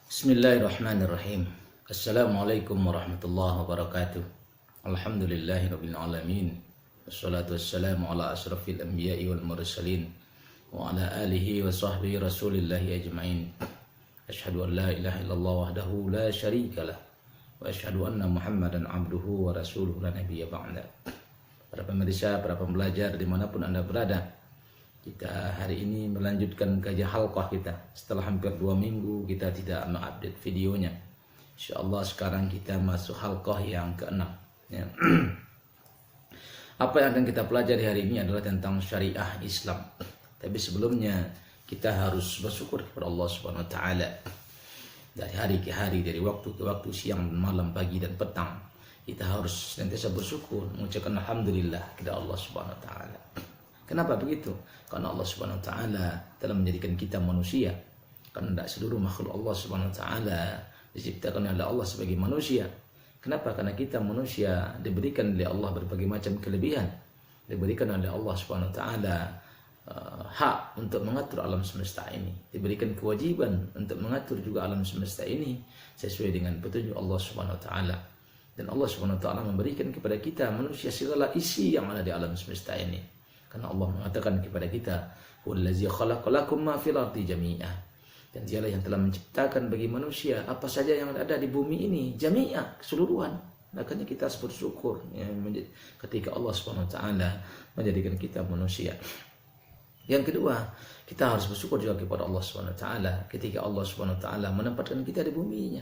Bismillahirrahmanirrahim. Assalamualaikum warahmatullahi wabarakatuh. Alhamdulillahirabbil alamin. Wassalatu wassalamu ala asrafil anbiya'i wal mursalin wa ala alihi wa sahbihi rasulillahi ajma'in. Asyhadu an la ilaha illallah wahdahu la syarikalah wa asyhadu anna Muhammadan abduhu wa rasuluhu la nabiyya ba'da. Para pemirsa, para pembelajar dimanapun Anda berada, kita hari ini melanjutkan kajian halqah kita. Setelah hampir 2 minggu kita tidak mengupdate videonya. InsyaAllah sekarang kita masuk halqah yang ke-6 ya. Apa yang akan kita pelajari hari ini adalah tentang syariah Islam. Tapi sebelumnya kita harus bersyukur kepada Allah Subhanahu wa taala. Dari hari ke hari, dari waktu ke waktu, siang dan malam, pagi dan petang, kita harus senantiasa bersyukur, mengucapkan alhamdulillah kepada Allah Subhanahu wa taala. Kenapa begitu? Karena Allah Subhanahu wa taala telah menjadikan kita manusia. Karena tidak seluruh makhluk Allah Subhanahu wa taala diciptakan oleh Allah sebagai manusia. Kenapa? Karena kita manusia diberikan oleh Allah berbagai macam kelebihan. Diberikan oleh Allah Subhanahu wa taala hak untuk mengatur alam semesta ini. Diberikan kewajiban untuk mengatur juga alam semesta ini sesuai dengan petunjuk Allah Subhanahu wa taala. Dan Allah Subhanahu wa taala memberikan kepada kita manusia segala isi yang ada di alam semesta ini. Karena Allah mengatakan kepada kita, "Wallazi khalaqalakum ma fil ardi jami'ah." Dan dialah yang telah menciptakan bagi manusia apa saja yang ada di bumi ini, jami'ah, keseluruhan. Makanya kita harus bersyukur ya, ketika Allah Subhanahu wa taala menjadikan kita manusia. Yang kedua, kita harus bersyukur juga kepada Allah Subhanahu wa taala ketika Allah Subhanahu wa taala menempatkan kita di buminya.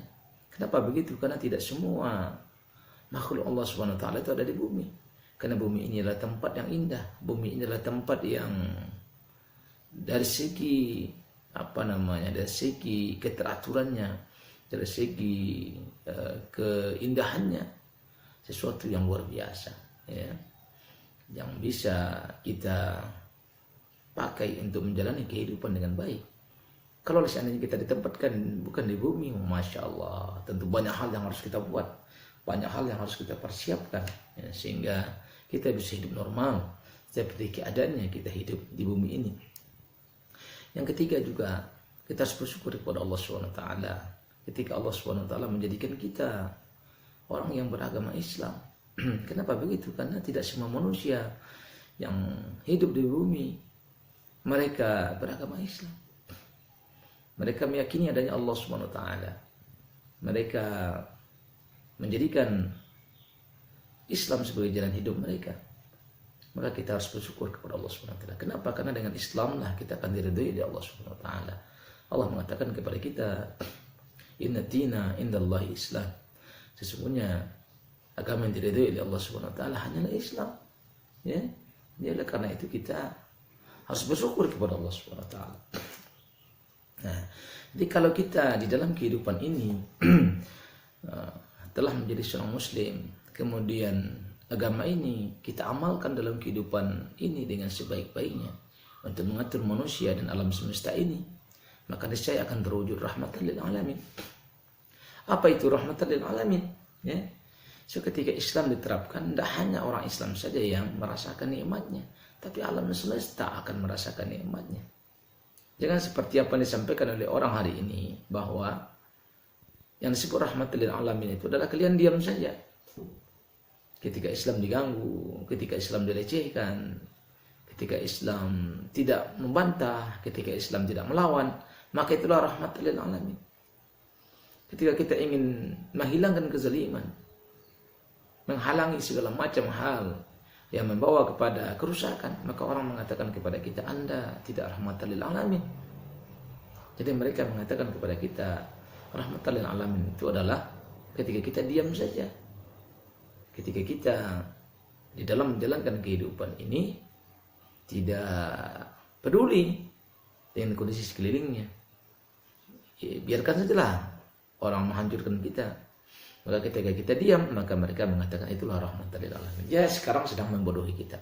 Kenapa begitu? Karena tidak semua makhluk Allah Subhanahu wa taala itu ada di bumi. Karena bumi ini adalah tempat yang indah. Bumi ini adalah tempat yang dari segi dari segi keteraturannya, dari segi keindahannya, sesuatu yang luar biasa ya, yang bisa kita pakai untuk menjalani kehidupan dengan baik. Kalau seandainya kita ditempatkan bukan di bumi, Masya Allah, tentu banyak hal yang harus kita buat, banyak hal yang harus kita persiapkan ya, sehingga kita bisa hidup normal seperti keadaannya kita hidup di bumi ini. Yang ketiga juga, kita harus bersyukur kepada Allah SWT ketika Allah SWT menjadikan kita orang yang beragama Islam. Kenapa begitu? Karena tidak semua manusia yang hidup di bumi mereka beragama Islam. Mereka meyakini adanya Allah SWT. Mereka menjadikan Islam sebagai jalan hidup mereka. Maka kita harus bersyukur kepada Allah Subhanahu wa taala. Kenapa? Karena dengan Islam lah kita akan diridhai oleh Allah Subhanahu wa taala. Allah mengatakan kepada kita, "Inna dina indallahi Islam." Sesungguhnya agama yang diridhai oleh Allah Subhanahu wa taala hanyalah Islam. Ya. Oleh karena itu kita harus bersyukur kepada Allah Subhanahu wa taala. Nah, jadi kalau kita di dalam kehidupan ini telah menjadi seorang muslim, kemudian agama ini kita amalkan dalam kehidupan ini dengan sebaik-baiknya untuk mengatur manusia dan alam semesta ini, maka niscaya akan terwujud rahmatan lil alamin. Apa itu rahmatan lil alamin? Ya. So, ketika Islam diterapkan, tidak hanya orang Islam saja yang merasakan nikmatnya, tapi alam semesta akan merasakan nikmatnya. Jangan seperti apa yang disampaikan oleh orang hari ini, bahwa yang disebut rahmatan lil alamin itu adalah kalian diam saja ketika Islam diganggu, ketika Islam dilecehkan, ketika Islam tidak membantah, ketika Islam tidak melawan, maka itulah rahmatan lil alamin. Ketika kita ingin menghilangkan kezaliman, menghalangi segala macam hal yang membawa kepada kerusakan, maka orang mengatakan kepada kita, Anda tidak rahmatan lil alamin. Jadi mereka mengatakan kepada kita, rahmatan lil alamin itu adalah ketika kita diam saja, ketika kita di dalam menjalankan kehidupan ini tidak peduli dengan kondisi sekelilingnya, ya, biarkan sajalah orang menghancurkan kita. Maka ketika kita diam, maka mereka mengatakan itulah rahmatan lil alamin. Ya, sekarang sedang membodohi kita.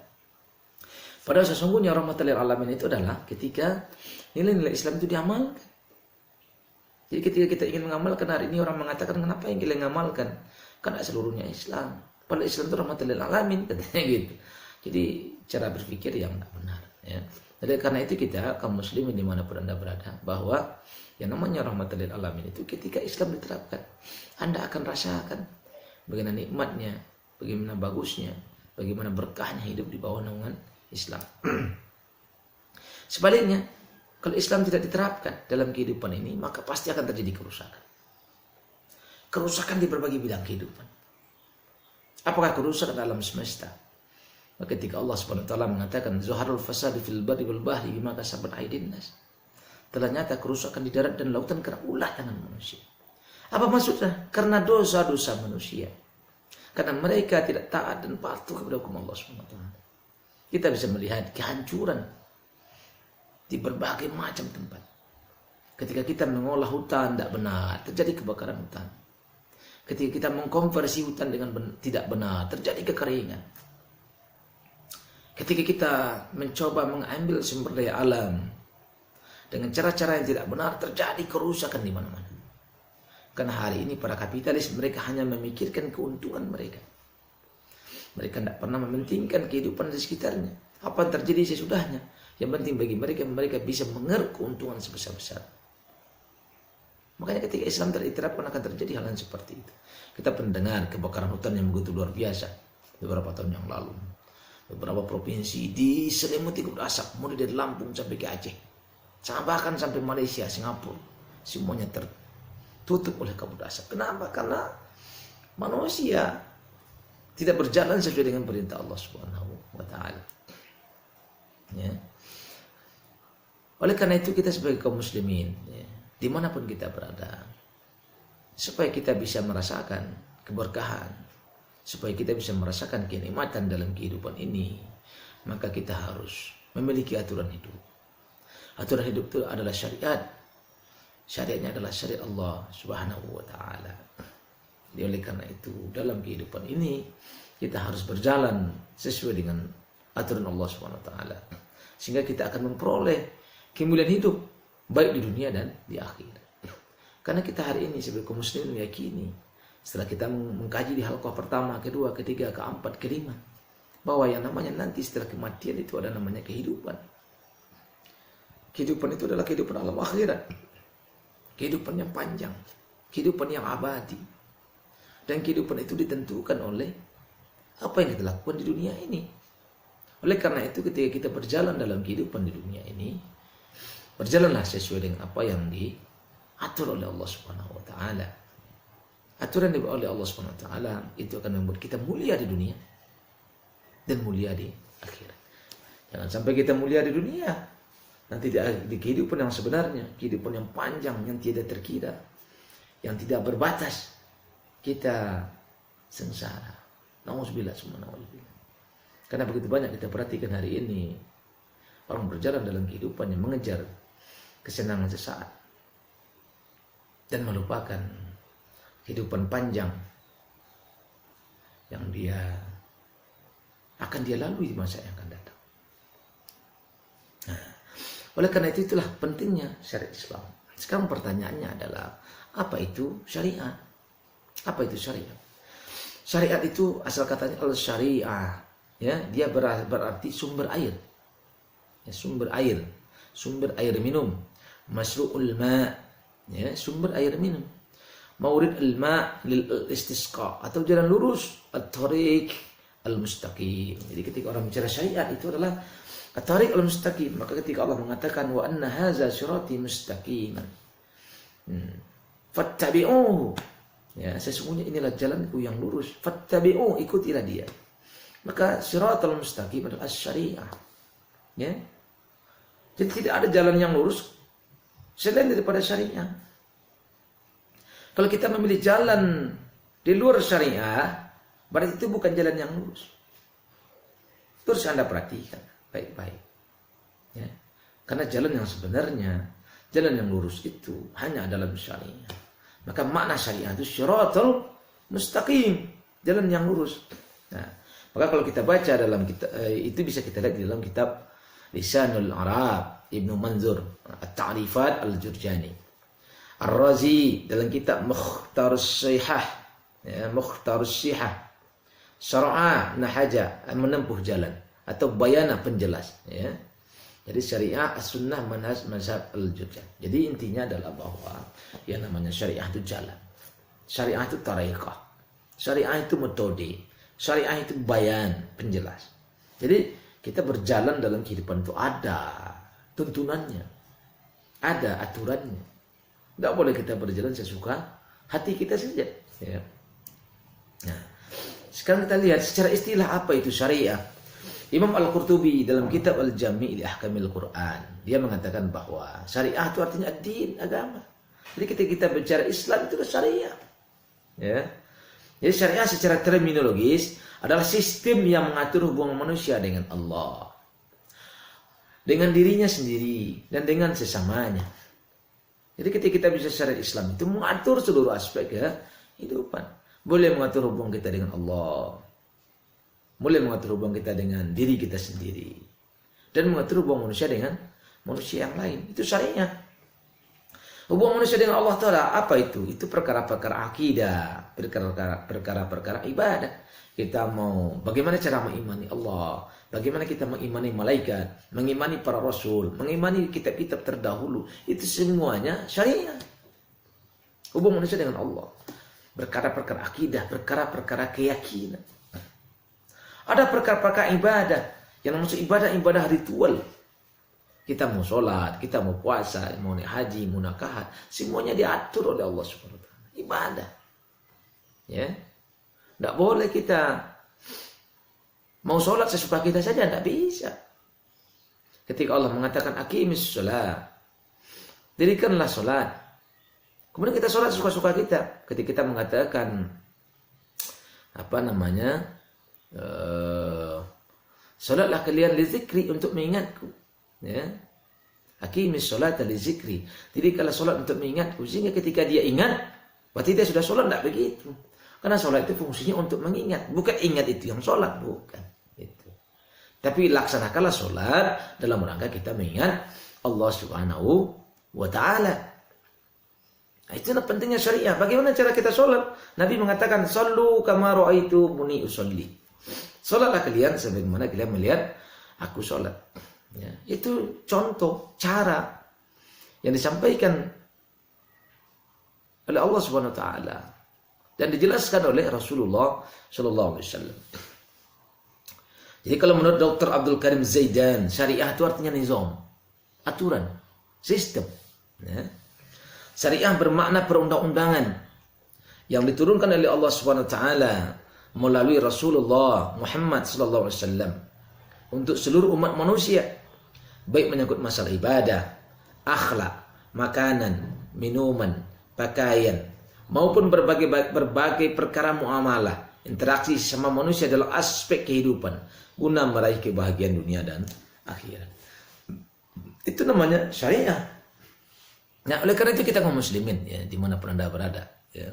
Padahal sesungguhnya rahmatan lil alamin itu adalah ketika nilai-nilai Islam itu diamalkan. Jadi ketika kita ingin mengamalkan hari ini, orang mengatakan, kenapa yang kita ngamalkan? Karena seluruhnya Islam. Padahal Islam itu rahmatan lil alamin, katanya gitu. Jadi cara berpikir yang tidak benar. Ya. Jadi karena itu kita kaum muslimin dimanapun Anda berada, bahwa yang namanya rahmatan lil alamin itu ketika Islam diterapkan, Anda akan rasakan bagaimana nikmatnya, bagaimana bagusnya, bagaimana berkahnya hidup di bawah naungan Islam. Sebaliknya, kalau Islam tidak diterapkan dalam kehidupan ini, maka pasti akan terjadi kerusakan. Kerusakan di berbagai bidang kehidupan. Apakah kerusakan dalam semesta? Ketika Allah Subhanahu wa taala mengatakan zuharul fasad fil barri wal bahri bima kasabat aydin nas. Telah nyata kerusakan di darat dan lautan karena ulah tangan manusia. Apa maksudnya? Karena dosa-dosa manusia. Karena mereka tidak taat dan patuh kepada hukum Allah Subhanahu wa taala. Kita bisa melihat kehancuran di berbagai macam tempat. Ketika kita mengolah hutan tidak benar, terjadi kebakaran hutan. Ketika kita mengkonversi hutan dengan tidak benar, terjadi kekeringan. Ketika kita mencoba mengambil sumber daya alam dengan cara-cara yang tidak benar, terjadi kerusakan di mana-mana. Karena hari ini para kapitalis mereka hanya memikirkan keuntungan mereka. Mereka tidak pernah mementingkan kehidupan di sekitarnya. Apa yang terjadi sesudahnya. Yang penting bagi mereka bisa mengeruk keuntungan sebesar-besar. Makanya ketika Islam diterapkan akan terjadi hal yang seperti itu. Kita mendengar kebakaran hutan yang begitu luar biasa beberapa tahun yang lalu. Beberapa provinsi diselimuti kabut asap, mulai dari Lampung sampai ke Aceh, bahkan sampai Malaysia, Singapura, semuanya tertutup oleh kabut asap. Kenapa? Karena manusia tidak berjalan sesuai dengan perintah Allah Subhanahu wa taala. Ya. Oleh karena itu kita sebagai kaum muslimin, ya, dimanapun kita berada, supaya kita bisa merasakan keberkahan, supaya kita bisa merasakan kenikmatan dalam kehidupan ini, maka kita harus memiliki aturan hidup. Aturan hidup itu adalah syariat. Syariatnya adalah syariat Allah Subhanahu wa taala. Jadi oleh karena itu dalam kehidupan ini kita harus berjalan sesuai dengan aturan Allah Subhanahu wa taala. Sehingga kita akan memperoleh kemuliaan hidup baik di dunia dan di akhirat. Karena kita hari ini sebagai kaum muslimin meyakini, setelah kita mengkaji di halqah pertama, kedua, ketiga, keempat, kelima, bahwa yang namanya nanti setelah kematian itu ada namanya kehidupan. Kehidupan itu adalah kehidupan alam akhirat. Kehidupan yang panjang, kehidupan yang abadi. Dan kehidupan itu ditentukan oleh apa yang kita lakukan di dunia ini. Oleh karena itu ketika kita berjalan dalam kehidupan di dunia ini, berjalanlah sesuai dengan apa yang diatur oleh Allah Subhanahu wa taala. Aturan yang dibawa oleh Allah Subhanahu wa taala itu akan membuat kita mulia di dunia dan mulia di akhirat. Jangan sampai kita mulia di dunia, nanti di kehidupan yang sebenarnya, kehidupan yang panjang, yang tidak terkira, yang tidak berbatas, kita sengsara. Nauzubillah summa nauzubillah. Karena begitu banyak kita perhatikan hari ini, orang berjalan dalam kehidupan yang mengejar kesenangan sesaat dan melupakan kehidupan panjang yang akan dia lalui di masa yang akan datang. Nah, oleh karena itulah pentingnya syariat Islam. Sekarang pertanyaannya adalah, apa itu syariat? Apa itu syariat? Syariat itu asal katanya al-syariah, ya, dia berarti sumber air. Ya, sumber air minum. Masru'ul ma, ya, sumber air minum. Maurid al-ma' lil istisqa, atau jalan lurus, at-tariq al-mustaqim. Jadi ketika orang bicara syariat itu adalah at-tariq al-mustaqim, maka ketika Allah mengatakan wa anna hadza sirati mustaqiman, fattabi'uhu, ya, sesungguhnya inilah jalanku yang lurus, fattabi'uhu, ikutilah dia. Maka siratal mustaqim adalah syariah. Ya. Jadi tidak ada jalan yang lurus selain daripada syariah. Kalau kita memilih jalan di luar syariah, berarti itu bukan jalan yang lurus. Terus Anda perhatikan baik-baik. Ya. Karena jalan yang sebenarnya, jalan yang lurus itu hanya dalam syariah. Maka makna syariah itu syiratul mustaqim, jalan yang lurus. Nah, maka kalau kita baca dalam kitab itu bisa kita lihat di dalam kitab Lisanul Arab Ibnu Manzur At-Ta'rifat Al-Jurjani. Ar-Razi dalam kitab Mukhtarus Sihah, ya, Mukhtarus Sihah, Syara'a Nahaja, menempuh jalan, atau Bayana penjelas, ya. Jadi syariah as-sunnah manhaj mazhab al-judjah. Jadi intinya adalah bahwa yang namanya syariah itu jalan. Syariah itu tariqah. Syariah itu metode. Syariah itu bayan, penjelas. Jadi kita berjalan dalam kehidupan itu ada tuntunannya. Ada aturannya. Tidak boleh kita berjalan sesuka hati kita saja. Ya. Nah, sekarang kita lihat secara istilah apa itu syariah. Imam Al-Qurtubi dalam kitab Al-Jami' li Ahkamil Quran, dia mengatakan bahwa syariah itu artinya din, agama. Jadi ketika kita bicara Islam itu adalah syariah. Ya. Jadi syariah secara terminologis adalah sistem yang mengatur hubungan manusia dengan Allah, dengan dirinya sendiri dan dengan sesamanya. Jadi ketika kita bisa syariat Islam itu mengatur seluruh aspek kehidupan. Boleh mengatur hubungan kita dengan Allah, mulai mengatur hubungan kita dengan diri kita sendiri, dan mengatur hubungan manusia dengan manusia yang lain. Itu syariah. Hubungan manusia dengan Allah Ta'ala apa itu? Itu perkara-perkara akidah, perkara-perkara ibadah. Kita mau bagaimana cara mengimani Allah, bagaimana kita mengimani malaikat, mengimani para rasul, mengimani kitab-kitab terdahulu. Itu semuanya syariah. Hubungan manusia dengan Allah. Perkara-perkara akidah, perkara-perkara keyakinan. Ada perkara-perkara ibadah yang maksud ibadah ritual. Kita mau sholat, kita mau puasa, mau naik haji, mau nakahat, semuanya diatur oleh Allah Subhanahu wa taala. Ibadah. Ya. Tidak boleh kita mau sholat sesuka kita saja, tidak bisa. Ketika Allah mengatakan aqimis sholat, dirikanlah sholat. Kemudian kita sholat sesuka-suka kita. Ketika kita mengatakan sholatlah kalian li zikri, untuk mengingatku. Ya. Aqimis sholata li zikri. Jadi kalau sholat untuk mengingatku, sehingga ketika dia ingat, berarti dia sudah sholat. Tidak begitu. Karena sholat itu fungsinya untuk mengingat. Bukan ingat itu yang sholat, bukan. Itu. Tapi laksanakanlah sholat dalam rangka kita mengingat Allah Subhanahu wa ta'ala. Nah, itulah pentingnya syariah. Bagaimana cara kita sholat? Nabi mengatakan, sallu kama ra'aitumuni usolli. Sholatlah kalian sebagaimana kalian melihat aku sholat. Ya, itu contoh cara yang disampaikan oleh Allah Subhanahu wa taala dan dijelaskan oleh Rasulullah sallallahu alaihi wasallam. Jadi kalau menurut Dr. Abdul Karim Zaidan, syariah itu artinya nizam, aturan, sistem. Ya. Syariah bermakna perundang-undangan yang diturunkan oleh Allah Subhanahu wa taala melalui Rasulullah Muhammad sallallahu alaihi wasallam untuk seluruh umat manusia, baik menyangkut masalah ibadah, akhlak, makanan, minuman, pakaian, maupun berbagai perkara muamalah, interaksi sama manusia dalam aspek kehidupan guna meraih kebahagiaan dunia dan akhirat. Itu namanya syariah. Nah, oleh karena itu kita kaum muslimin, ya, dimanapun Anda berada, ya,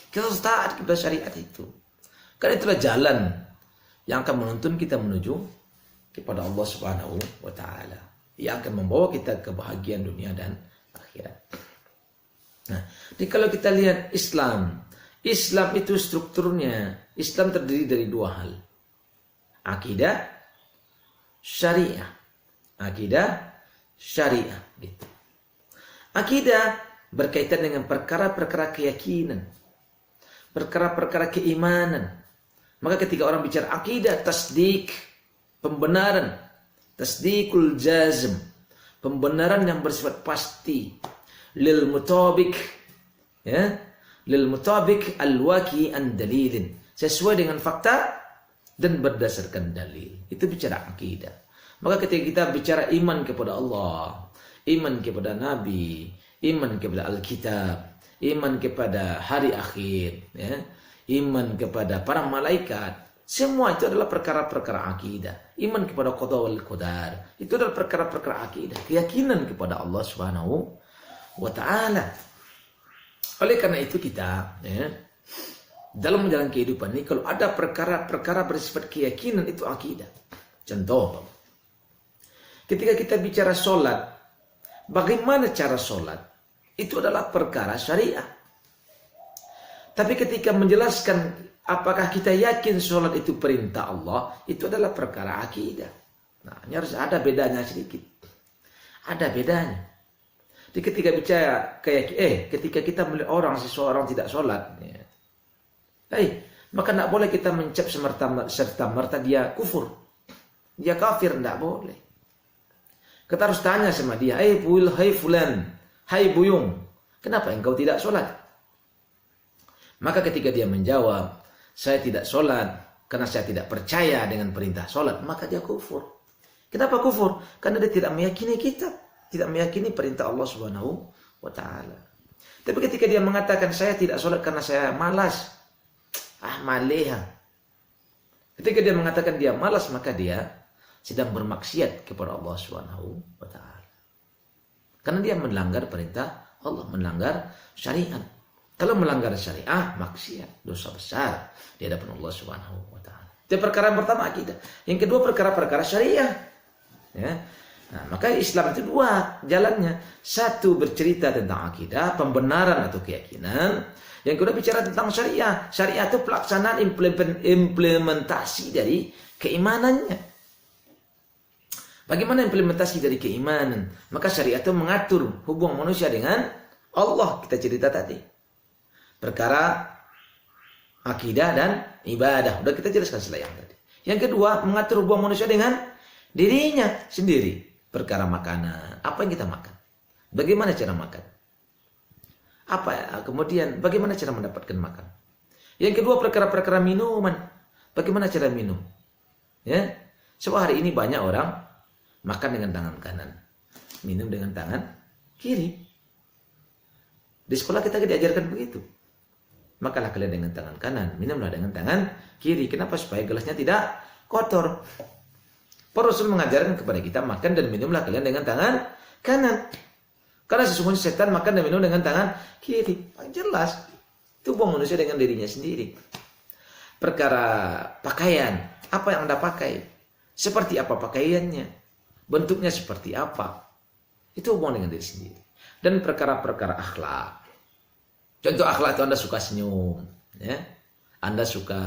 kita harus taat kepada syariat itu. Karena itulah jalan yang akan menuntun kita menuju kepada Allah Subhanahu wa taala, yang akan membawa kita kebahagiaan dunia dan akhirat. Nah, jadi kalau kita lihat Islam itu strukturnya, Islam terdiri dari dua hal. Akidah, syariah. Akidah, syariah, gitu. Akidah berkaitan dengan perkara-perkara keyakinan, perkara-perkara keimanan. Maka ketika orang bicara akidah, tasdik, pembenaran, tasdikul jazm, pembenaran yang bersifat pasti, lil mutabik, ya, lil mutabik al-waqi an dalilin, sesuai dengan fakta dan berdasarkan dalil. Itu bicara akidah. Maka ketika kita bicara iman kepada Allah, iman kepada Nabi, iman kepada Alkitab, iman kepada hari akhir, ya, iman kepada para malaikat, semua itu adalah perkara-perkara akidah. Iman kepada qada wal qadar, itu adalah perkara-perkara akidah, keyakinan kepada Allah Subhanahu wa taala. Oleh karena itu kita, ya, dalam menjalani kehidupan ini, kalau ada perkara-perkara bersifat keyakinan, itu akidah. Contoh, ketika kita bicara sholat, bagaimana cara sholat, itu adalah perkara syariah. Tapi ketika menjelaskan apakah kita yakin sholat itu perintah Allah, itu adalah perkara akidah. Nah, ini harus ada bedanya sedikit. Ada bedanya. Jadi ketika bicara ketika kita melihat seseorang tidak sholat, ya, maka tidak boleh kita mencap serta-merta dia kufur, dia kafir, tidak boleh. Kita harus tanya sama dia, hai fulan, hai buyung, kenapa engkau tidak sholat? Maka ketika dia menjawab, saya tidak sholat karena saya tidak percaya dengan perintah sholat, maka dia kufur. Kenapa kufur? Karena dia tidak meyakini kitab, tidak meyakini perintah Allah Subhanahu wa Ta'ala. Tapi ketika dia mengatakan saya tidak sholat karena saya malas, maleha. Ketika dia mengatakan dia malas, maka dia sedang bermaksiat kepada Allah Subhanahu wa Ta'ala. Karena dia melanggar perintah Allah, melanggar syariat. Kalau melanggar syariah, maksiat, dosa besar di hadapan Allah Subhanahu wa Ta'ala. Itu perkara yang pertama, akidah. Yang kedua, perkara-perkara syariah. Ya. Nah, maka Islam itu dua jalannya. Satu bercerita tentang akidah, pembenaran atau keyakinan. Yang kedua bicara tentang syariah. Syariah itu pelaksanaan implementasi dari keimanannya. Bagaimana implementasi dari keimanan? Maka syariah itu mengatur hubungan manusia dengan Allah. Kita cerita tadi. Perkara akidah dan ibadah. Udah kita jelaskan setelah yang tadi. Yang kedua, mengatur hubungan manusia dengan dirinya sendiri. Perkara makanan. Apa yang kita makan? Bagaimana cara makan? Kemudian bagaimana cara mendapatkan makan? Yang kedua, perkara-perkara minuman. Bagaimana cara minum? Ya. Sebab hari ini banyak orang makan dengan tangan kanan, minum dengan tangan kiri. Di sekolah kita diajarkan begitu. Makalah kalian dengan tangan kanan, minumlah dengan tangan kiri. Kenapa? Supaya gelasnya tidak kotor. Para Rasul mengajarkan kepada kita makan dan minumlah kalian dengan tangan kanan. Karena sesungguhnya setan makan dan minum dengan tangan kiri. Jelas. Itu hubungan manusia dengan dirinya sendiri. Perkara pakaian. Apa yang Anda pakai? Seperti apa pakaiannya? Bentuknya seperti apa? Itu hubungan dengan diri sendiri. Dan perkara-perkara akhlak. Contoh akhlak itu Anda suka senyum, ya. Anda suka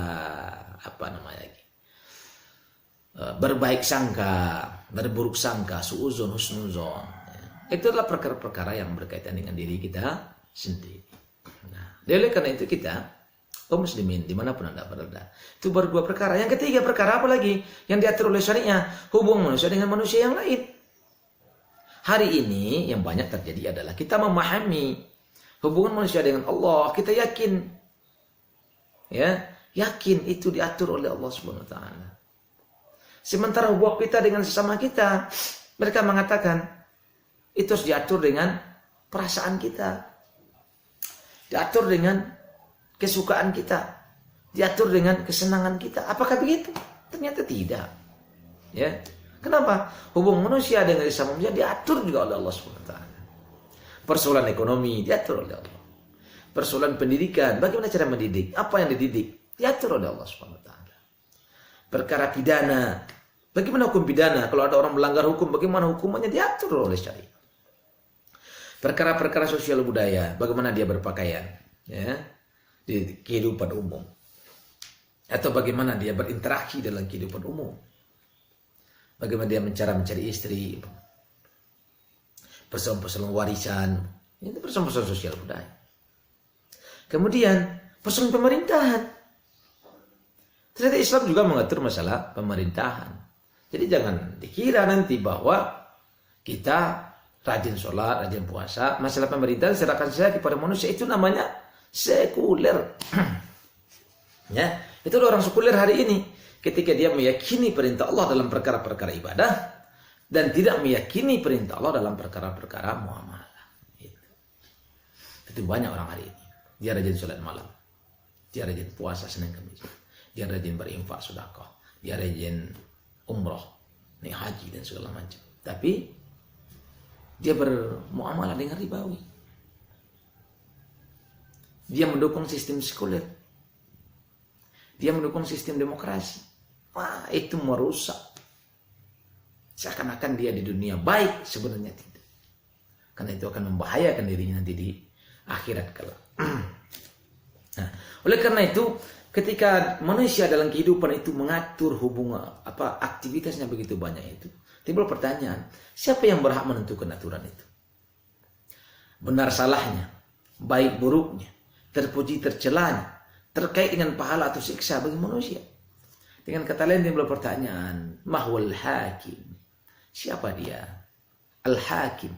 berbaik sangka, berburuk sangka, suuzon, husnuzon. Ya. Itu adalah perkara-perkara yang berkaitan dengan diri kita sendiri. Nah, oleh karena itu kita, kaum muslimin dimanapun Anda berada, itu baru dua perkara. Yang ketiga perkara apa lagi yang diatur oleh syariah? Hubungan manusia dengan manusia yang lain. Hari ini yang banyak terjadi adalah kita memahami hubungan manusia dengan Allah, kita yakin, ya, yakin itu diatur oleh Allah Subhanahu wa Ta'ala. Sementara hubungan kita dengan sesama kita, mereka mengatakan itu harus diatur dengan perasaan kita, diatur dengan kesukaan kita, diatur dengan kesenangan kita. Apakah begitu? Ternyata tidak. Ya, kenapa? Hubungan manusia dengan sesama manusia diatur juga oleh Allah Subhanahu wa Ta'ala. Persoalan ekonomi diatur oleh Allah. Persoalan pendidikan, bagaimana cara mendidik? Apa yang dididik? Diatur oleh Allah Subhanahu wa Ta'ala. Perkara pidana, bagaimana hukum pidana? Kalau ada orang melanggar hukum, bagaimana hukumannya? Diatur oleh syariat. Perkara-perkara sosial budaya, bagaimana dia berpakaian, ya, di kehidupan umum. Atau bagaimana dia berinteraksi dalam kehidupan umum. Bagaimana dia mencari istri, persoalan-persoalan warisan, itu persoalan-persoalan sosial budaya. Kemudian persoalan pemerintahan. Ternyata Islam juga mengatur masalah pemerintahan. Jadi jangan dikira nanti bahwa kita rajin sholat, rajin puasa, masalah pemerintahan serahkan saja kepada manusia, itu namanya sekuler. Ya, itu orang sekuler hari ini. Ketika dia meyakini perintah Allah dalam perkara-perkara ibadah, dan tidak meyakini perintah Allah dalam perkara-perkara muamalah. Itu banyak orang hari ini. Dia rajin sholat malam. Dia rajin puasa Senin Kamis. Dia rajin berinfak sedekah. Dia rajin umroh, naik haji dan segala macam. Tapi dia bermuamalah dengan ribawi. Dia mendukung sistem sekuler. Dia mendukung sistem demokrasi. Wah, itu merusak. Seakan-akan dia di dunia baik, sebenarnya tidak. Karena itu akan membahayakan dirinya nanti di akhirat kelak. Nah, oleh karena itu, ketika manusia dalam kehidupan itu mengatur hubungan aktivitasnya begitu banyak itu, Timbul pertanyaan, siapa yang berhak menentukan aturan itu? Benar salahnya, baik buruknya, terpuji tercelanya, terkait dengan pahala atau siksa bagi manusia. Dengan kata lain timbul pertanyaan, mahwal hakim? Siapa dia? Al-hakim,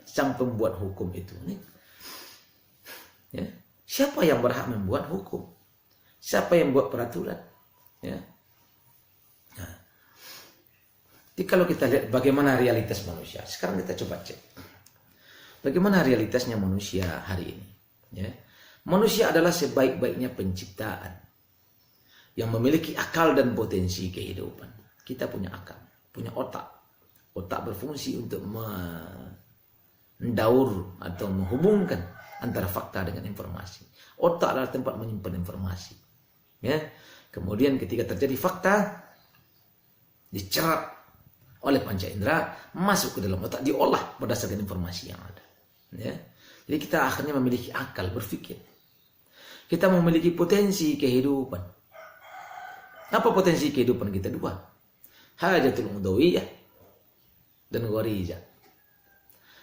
sang pembuat hukum itu. Ya. Siapa yang berhak membuat hukum? Siapa yang buat peraturan? Ya. Nah. Jadi kalau kita lihat bagaimana realitas manusia, sekarang kita coba cek. Bagaimana realitasnya manusia hari ini? Ya. Manusia adalah sebaik-baiknya penciptaan yang memiliki akal dan potensi kehidupan. Kita punya akal, punya otak. Otak berfungsi untuk mendaur atau menghubungkan antara fakta dengan informasi. Otak adalah tempat menyimpan informasi. Ya. Kemudian ketika terjadi fakta, dicerap oleh panca indera, masuk ke dalam otak, diolah berdasarkan informasi yang ada. Ya. Jadi kita akhirnya memiliki akal berpikir. Kita memiliki potensi kehidupan. Apa potensi kehidupan kita? Dua. Hajatul udawiyah dan gharizah.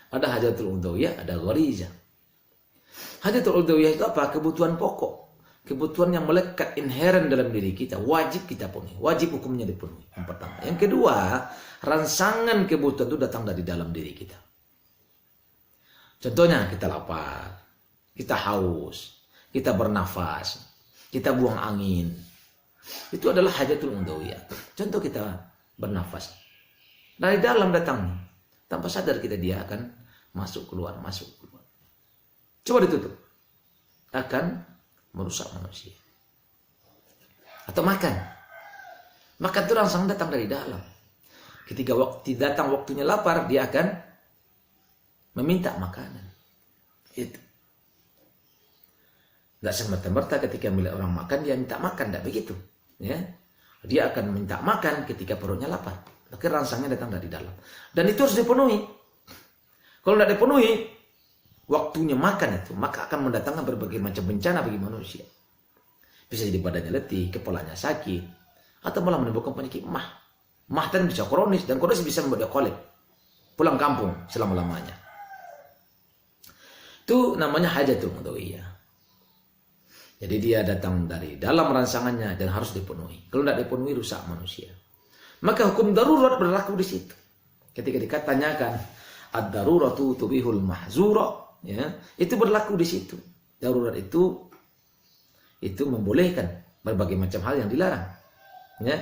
Ada hajatul udawiyah, ada gharizah. Hajatul udawiyah itu apa? Kebutuhan pokok. Kebutuhan yang melekat inheren dalam diri kita. Wajib kita penuhi. Wajib hukumnya dipenuhi. Yang pertama. Yang kedua, rangsangan kebutuhan itu datang dari dalam diri kita. Contohnya kita lapar, kita haus, kita bernafas, kita buang angin. Itu adalah hajatul udawiyah. Contoh kita bernafas. Dari dalam datang. Tanpa sadar kita dia akan masuk keluar, masuk keluar. Coba ditutup. Akan merusak manusia. Atau makan. Makan itu langsung datang dari dalam. Ketika datang waktunya lapar, dia akan meminta makanan. Itu. Tidak semerta-merta ketika melihat orang makan, dia minta makan. Tidak begitu. Ya. Dia akan minta makan ketika perutnya lapar. Maka rangsangnya datang dari dalam. Dan itu harus dipenuhi. Kalau tidak dipenuhi, waktunya makan itu, maka akan mendatangkan berbagai macam bencana bagi manusia. Bisa jadi badannya letih, kepalanya sakit, atau malah menimbulkan penyakit mah. Mah dan bisa kronis, dan kronis bisa membuat dia kolek. Pulang kampung selama-lamanya. Itu namanya hajatul udawiyah. Jadi dia datang dari dalam rangsangannya dan harus dipenuhi. Kalau tidak dipenuhi, rusak manusia. Maka hukum darurat berlaku di situ. Ketika dikatakan ad-daruratu tubihul mahzura, ya, itu berlaku di situ. Darurat itu membolehkan berbagai macam hal yang dilarang. Ya.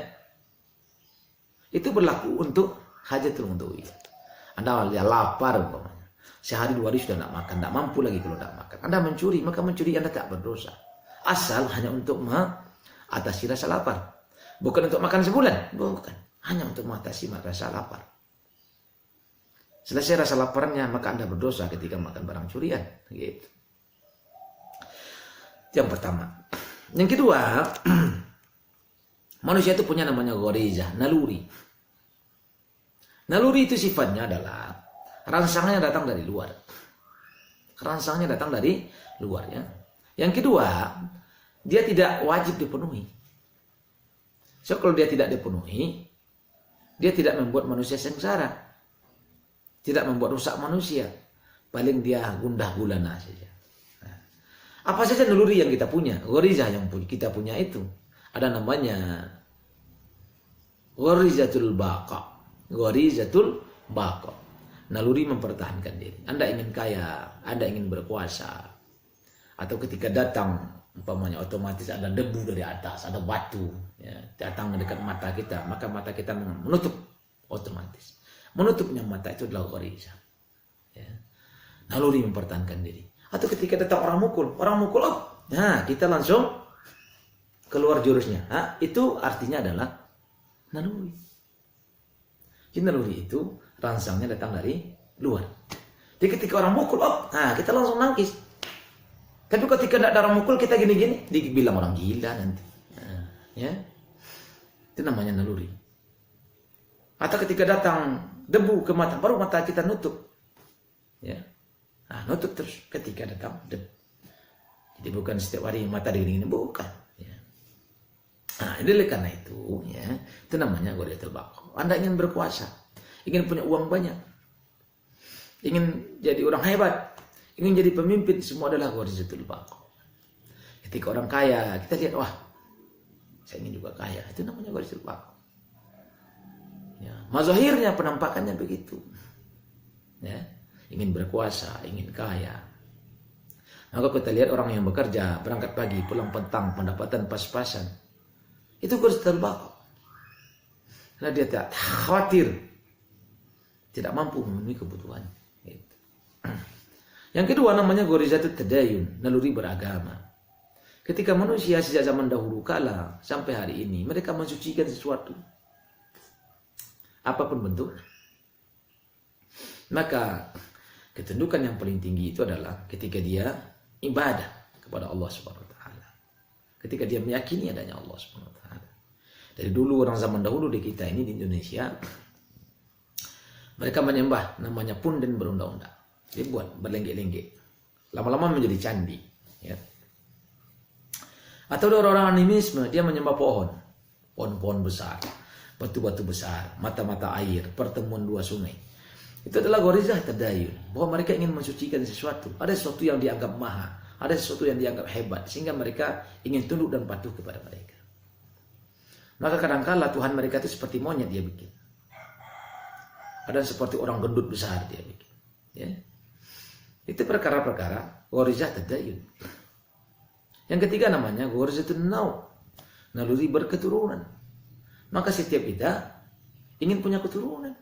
Itu berlaku untuk hajatul udawiyah. Anda lapar umpamanya. Sehari 2 hari sudah tidak makan, tidak mampu lagi kalau tidak makan. Anda mencuri, maka mencuri Anda tak berdosa. Asal hanya untuk mengatasi rasa lapar. Bukan untuk makan sebulan, bukan. Hanya untuk mengatasi rasa lapar. Selesai rasa laparnya, maka Anda berdosa ketika makan barang curian. Gitu. Yang pertama. Yang kedua, manusia itu punya namanya gharizah, naluri. Naluri itu sifatnya adalah rangsangannya datang dari luar. Rangsangannya datang dari luar, ya. Yang kedua, dia tidak wajib dipenuhi. So, kalau dia tidak dipenuhi, dia tidak membuat manusia sengsara. Tidak membuat rusak manusia. Paling dia gundah gulana saja. Nah, apa saja naluri yang kita punya? Gharizah yang kita punya itu. Ada namanya gharizatul baqa. Gharizatul baqa. Naluri mempertahankan diri. Anda ingin kaya, Anda ingin berkuasa. Atau ketika datang, umpamanya otomatis ada debu dari atas, ada batu, ya, datang dekat mata kita, maka mata kita menutup otomatis. Menutupnya mata itu adalah gharizah. Ya. Naluri mempertahankan diri. Atau ketika datang orang mukul, oh, nah kita langsung keluar jurusnya. Nah, itu artinya adalah naluri. Jadi naluri itu rangsangnya datang dari luar. Jadi ketika orang mukul, oh, nah kita langsung nangkis. Tapi ketika tidak ada orang mukul, kita gini-gini, dibilang orang gila nanti. Nah, ya, itu namanya naluri. Atau ketika datang debu ke mata, baru mata kita nutup. Ya, nah, nutup terus ketika datang debu. Jadi bukan setiap hari mata digini-gini, bukan. Ya. Nah, ini oleh karena itu, ya, itu namanya gharizatul baqa. Anda ingin berkuasa, ingin punya uang banyak, ingin jadi orang hebat, ingin jadi pemimpin, semua adalah gharizatul baqah. Ketika orang kaya, kita lihat, wah, saya ingin juga kaya, itu namanya gharizatul baqah. Ya, mazahirnya, penampakannya begitu. Ya, ingin berkuasa, ingin kaya. Maka kita lihat orang yang bekerja, berangkat pagi, pulang petang, pendapatan pas-pasan, itu gharizatul baqah. Karena dia tidak khawatir, tidak mampu memenuhi kebutuhannya. Gitu. Yang kedua namanya gharizatul tadayun, naluri beragama. Ketika manusia sejak zaman dahulu kala sampai hari ini, mereka mensucikan sesuatu, apapun bentuknya. Maka ketundukan yang paling tinggi itu adalah ketika dia ibadah kepada Allah Subhanahu wa taala. Ketika dia meyakini adanya Allah Subhanahu wa taala. Dari dulu orang zaman dahulu di kita ini di Indonesia, mereka menyembah namanya punden berundang-undang. Dia buat berlenggek-lenggek. Lama-lama menjadi candi, ya. Atau orang-orang animisme, dia menyembah pohon. Pohon-pohon besar, batu-batu besar, mata-mata air, pertemuan dua sungai. Itu adalah gharizah tadayun, bahwa mereka ingin mensucikan sesuatu. Ada sesuatu yang dianggap maha, ada sesuatu yang dianggap hebat, sehingga mereka ingin tunduk dan patuh kepada mereka. Maka kadang-kala Tuhan mereka itu seperti monyet dia bikin. Ada seperti orang gendut besar dia bikin. Ya. Itu perkara-perkara gharizah tadayun. Yang ketiga namanya gharizatun nau, naluri berketurunan. Maka setiap kita ingin punya keturunan,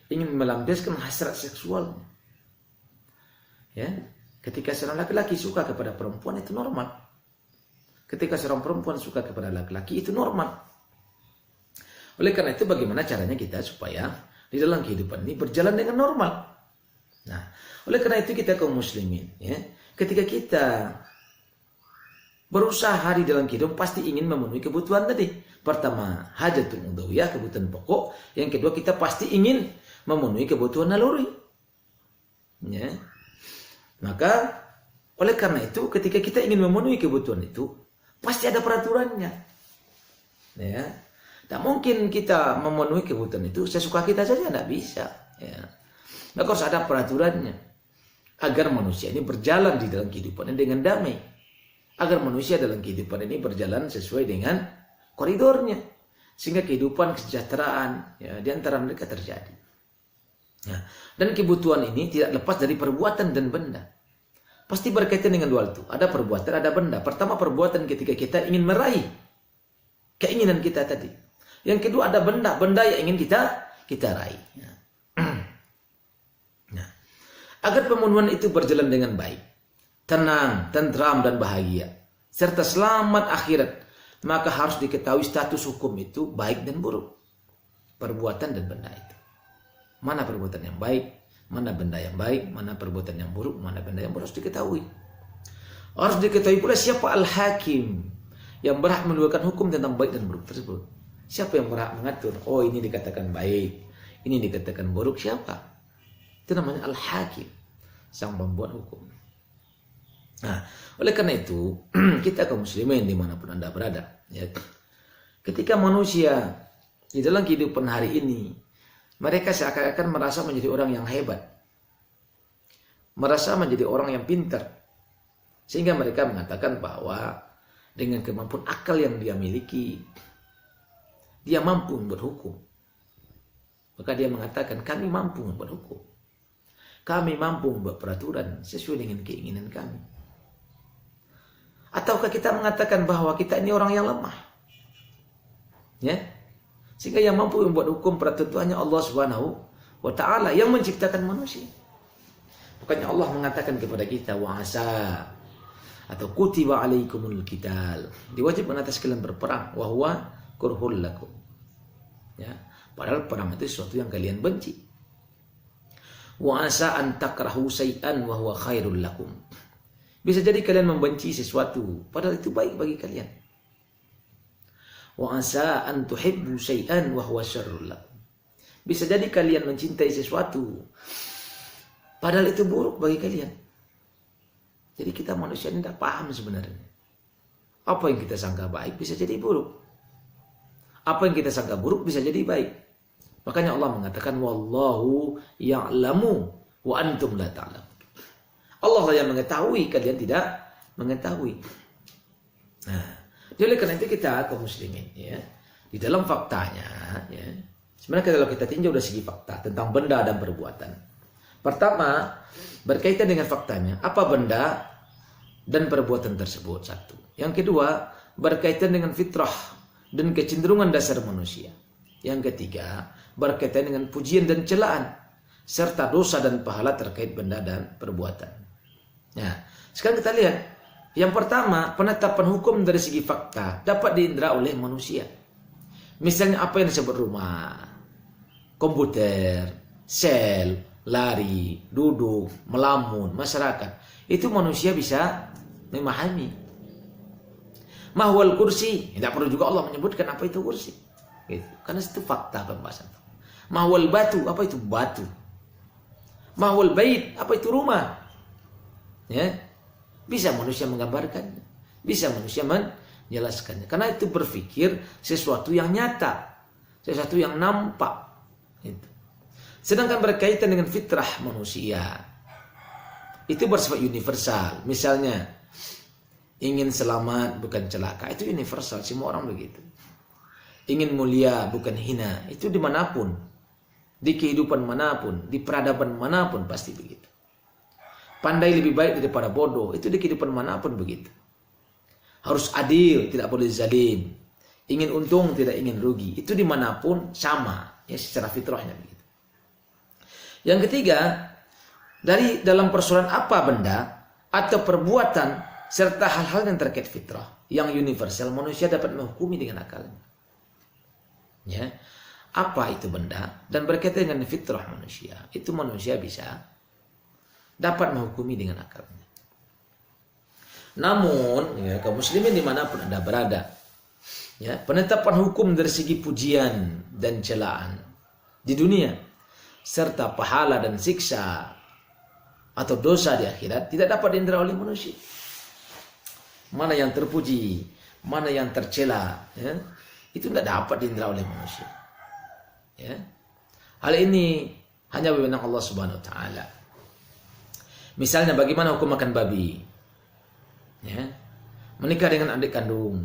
ingin melampiaskan hasrat seksualnya. Ya, ketika seorang laki-laki suka kepada perempuan itu normal. Ketika seorang perempuan suka kepada laki-laki itu normal. Oleh karena itu bagaimana caranya kita supaya di dalam kehidupan ini berjalan dengan normal. Nah, oleh karena itu kita kaum muslimin, ya, ketika kita berusaha di dalam kehidupan pasti ingin memenuhi kebutuhan tadi. Pertama, hajatul udhawiyah, kebutuhan pokok. Yang kedua, kita pasti ingin memenuhi kebutuhan naluri. Ya. Maka, oleh karena itu, ketika kita ingin memenuhi kebutuhan itu, pasti ada peraturannya. Ya. Tak mungkin kita memenuhi kebutuhan itu sesuka kita saja, tidak bisa. Ya. Maka harus ada peraturannya. Agar manusia ini berjalan di dalam kehidupan ini dengan damai. Agar manusia dalam kehidupan ini berjalan sesuai dengan koridornya, sehingga kehidupan kesejahteraan ya, di antara mereka terjadi. Ya. Dan kebutuhan ini tidak lepas dari perbuatan dan benda. Pasti berkaitan dengan dua itu. Ada perbuatan, ada benda. Pertama perbuatan ketika kita ingin meraih keinginan kita tadi. Yang kedua ada benda, benda yang ingin kita raih. Ya. Nah, agar pemenuhan itu berjalan dengan baik, tenang, tentram dan bahagia, serta selamat akhirat, maka harus diketahui status hukum itu baik dan buruk. Perbuatan dan benda itu. Mana perbuatan yang baik, mana benda yang baik, mana perbuatan yang buruk, mana benda yang buruk, harus diketahui. Harus diketahui pula siapa al-hakim yang berhak menentukan hukum tentang baik dan buruk tersebut. Siapa yang berhak mengatur, oh ini dikatakan baik, ini dikatakan buruk, siapa? Itu namanya al-hakim, sang pembuat hukum. Nah, oleh karena itu, kita kaum muslimin dimanapun Anda berada, ya, ketika manusia di dalam kehidupan hari ini, mereka seakan-akan merasa menjadi orang yang hebat, merasa menjadi orang yang pintar, sehingga mereka mengatakan bahwa dengan kemampuan akal yang dia miliki, dia mampu membuat hukum. Maka dia mengatakan, kami mampu membuat hukum, kami mampu membuat peraturan sesuai dengan keinginan kami. Ataukah kita mengatakan bahwa kita ini orang yang lemah, ya, sehingga yang mampu membuat hukum peraturan hanya Allah Subhanahu wa taala yang menciptakan manusia. Makanya Allah mengatakan kepada kita, wa'asa atau kutiba alaikumul qital, diwajibkan atas kalian berperang, wa huwa kurhul lakum. Ya, padahal perang itu sesuatu yang kalian benci. Wa'asa an takrahu syai'an wa huwa khairul lakum. Bisa jadi kalian membenci sesuatu, padahal itu baik bagi kalian. Wa asa an tuhibbu syai'an wa huwa syarrul lakum. Bisa jadi kalian mencintai sesuatu, padahal itu buruk bagi kalian. Jadi kita manusia ini tidak paham sebenarnya. Apa yang kita sangka baik bisa jadi buruk. Apa yang kita sangka buruk bisa jadi baik. Makanya Allah mengatakan wallahu ya'lamu wa antum la ta'lamun. Allah yang mengetahui, kalian tidak mengetahui. Nah, jadi oleh karena itu kita kaum muslimin ya, di dalam faktanya ya, sebenarnya kalau kita tinjau dari segi fakta tentang benda dan perbuatan. Pertama, berkaitan dengan faktanya, apa benda dan perbuatan tersebut, satu. Yang kedua, berkaitan dengan fitrah dan kecenderungan dasar manusia. Yang ketiga, berkaitan dengan pujian dan celaan serta dosa dan pahala terkait benda dan perbuatan. Nah, sekarang kita lihat. Yang pertama, penetapan hukum dari segi fakta dapat diindra oleh manusia. Misalnya apa yang disebut rumah, komputer, sel, lari, duduk, melamun, masyarakat. Itu manusia bisa memahami. Mahwal kursi, tidak perlu juga Allah menyebutkan apa itu kursi. Gitu. Karena itu fakta pembahasan. Mahwal batu, apa itu batu? Mahwal bait, apa itu rumah? Ya. Bisa manusia menggambarkannya, bisa manusia menjelaskannya. Karena itu berpikir sesuatu yang nyata, sesuatu yang nampak. Itu. Sedangkan berkaitan dengan fitrah manusia, itu bersifat universal. Misalnya, ingin selamat bukan celaka, itu universal, semua orang begitu. Ingin mulia bukan hina, itu dimanapun, di kehidupan manapun, di peradaban manapun pasti begitu. Pandai lebih baik daripada bodoh, itu di kehidupan manapun begitu. Harus adil, tidak boleh zalim. Ingin untung, tidak ingin rugi. Itu dimanapun sama, ya secara fitrahnya begitu. Yang ketiga, dari dalam persoalan apa benda atau perbuatan serta hal-hal yang terkait fitrah, yang universal, manusia dapat menghukumi dengan akalnya. Ya, apa itu benda dan berkaitan dengan fitrah manusia, itu manusia bisa dapat menghukumi dengan akalnya. Namun, ya, kaum muslimin dimanapun Anda berada, ya, penetapan hukum dari segi pujian dan celaan di dunia, serta pahala dan siksa atau dosa di akhirat tidak dapat diindra oleh manusia. Mana yang terpuji, mana yang tercela, ya, itu tidak dapat diindra oleh manusia. Ya. Hal ini hanya wewenang Allah Subhanahu wa taala. Misalnya bagaimana hukum makan babi, ya, menikah dengan adik kandung,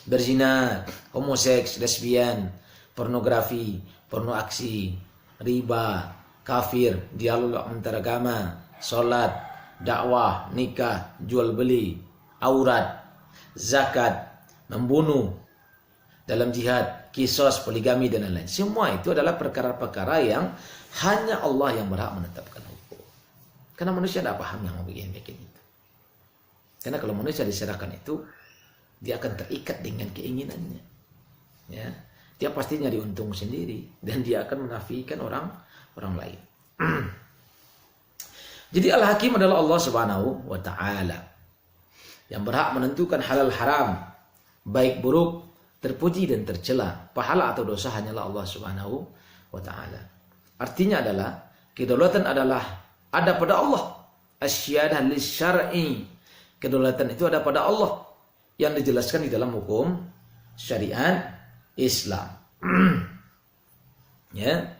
berzina, homoseks, lesbian, pornografi, porno aksi, riba, kafir, dialog antaragama, sholat, dakwah, nikah, jual beli, aurat, zakat, membunuh, dalam jihad, kisos, poligami dan lain-lain. Semua itu adalah perkara-perkara yang hanya Allah yang berhak menetapkan hukum. Karena manusia tidak paham yang begini-begini itu. Karena kalau manusia diserahkan itu, dia akan terikat dengan keinginannya. Ya, dia pasti nyari untung sendiri dan dia akan menafikan orang lain. Jadi Al-Hakim adalah Allah Subhanahu wa taala yang berhak menentukan halal haram, baik buruk, terpuji dan tercela. Pahala atau dosa hanyalah Allah Subhanahu wa taala. Artinya adalah kedaulatan adalah ada pada Allah. Asyiadah lisyar'i. Kedaulatan itu ada pada Allah yang dijelaskan di dalam hukum syariat Islam. Ya.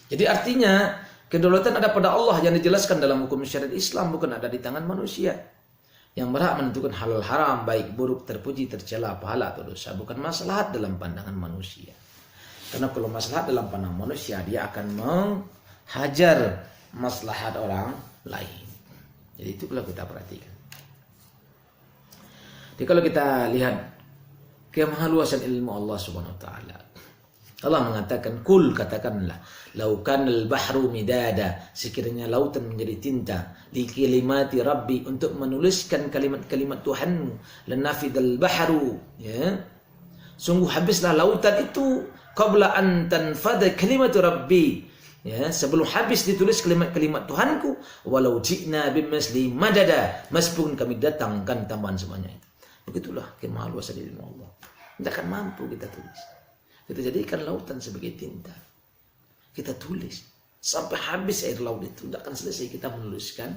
Jadi artinya kedaulatan ada pada Allah yang dijelaskan dalam hukum syariat Islam, bukan ada di tangan manusia yang berhak menentukan halal haram, baik buruk, terpuji, tercela, pahala atau dosa. Bukan maslahat dalam pandangan manusia. Karena kalau maslahat dalam pandangan manusia, dia akan menghajar maslahat orang lain. Jadi itu kalau kita perhatikan. Jadi kalau kita lihat kemahaluasan ilmu Allah Subhanahu wa taala. Allah mengatakan, "Kul," katakanlah, "Laukan al-bahru midada," sekiranya lautan menjadi tinta, li kalimati rabbi, untuk menuliskan kalimat-kalimat Tuhanmu, lanafidal bahru, ya. Sungguh habislah lautan itu qabla an tanfada kalimatu rabbi, ya, sebelum habis ditulis kalimat-kalimat Tuhanku, walau ji'na bimisli madada, meskipun kami datangkan tambahan semuanya itu. Begitulah kemahaluasan ilmu Allah. Tidak akan mampu kita tulis. Kita jadikan lautan sebagai tinta. Kita tulis sampai habis air laut itu, tidak akan selesai kita menuliskan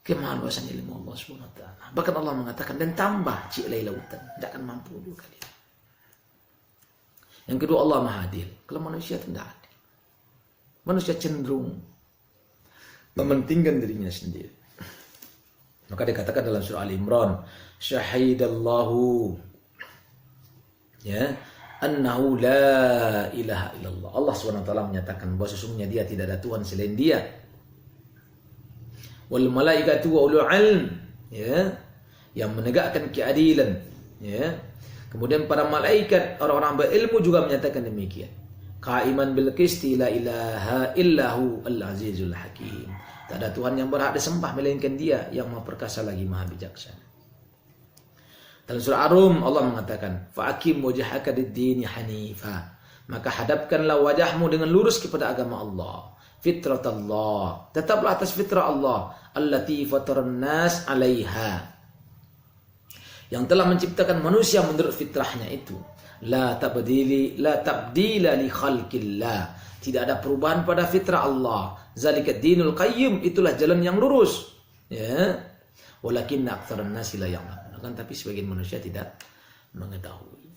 kemaluasan ilmu Allah Subhanahu wa taala. Bahkan Allah mengatakan dan tambah cilai lautan, tidak akan mampu dua kali. Yang kedua, Allah Maha Adil. Kalau manusia tidak adil. Manusia cenderung mementingkan dirinya sendiri. Maka dikatakan dalam surah Al-Imran, syahidallahu annahu la ilaha illallah. Allah SWT menyatakan bahwa sesungguhnya dia tidak ada Tuhan selain dia. Wal malaikatu wa ulul ilm, yang menegakkan keadilan, Kemudian para malaikat, orang-orang berilmu juga menyatakan demikian. Qaiman bil qisti la ilaha illahu al-azizul hakim. Tak ada Tuhan yang berhak disembah melainkan Dia yang Maha Perkasa lagi Maha Bijaksana. Dalam surah Ar-Rum Allah mengatakan, "Fa'akim wajhaka lid-dini hanifa." Maka hadapkanlah wajahmu dengan lurus kepada agama Allah. Fitratallah, tetaplah atas fitrah Allah, allati fataran nas 'alaiha. Yang telah menciptakan manusia menurut fitrahnya itu. La tabdila li khalqillah. Tidak ada perubahan pada fitrah Allah. Zalika dinul qayyim, itulah jalan yang lurus. Walakinna aktsarun nasi la ya'lamun. Tapi sebagian manusia tidak mengetahui.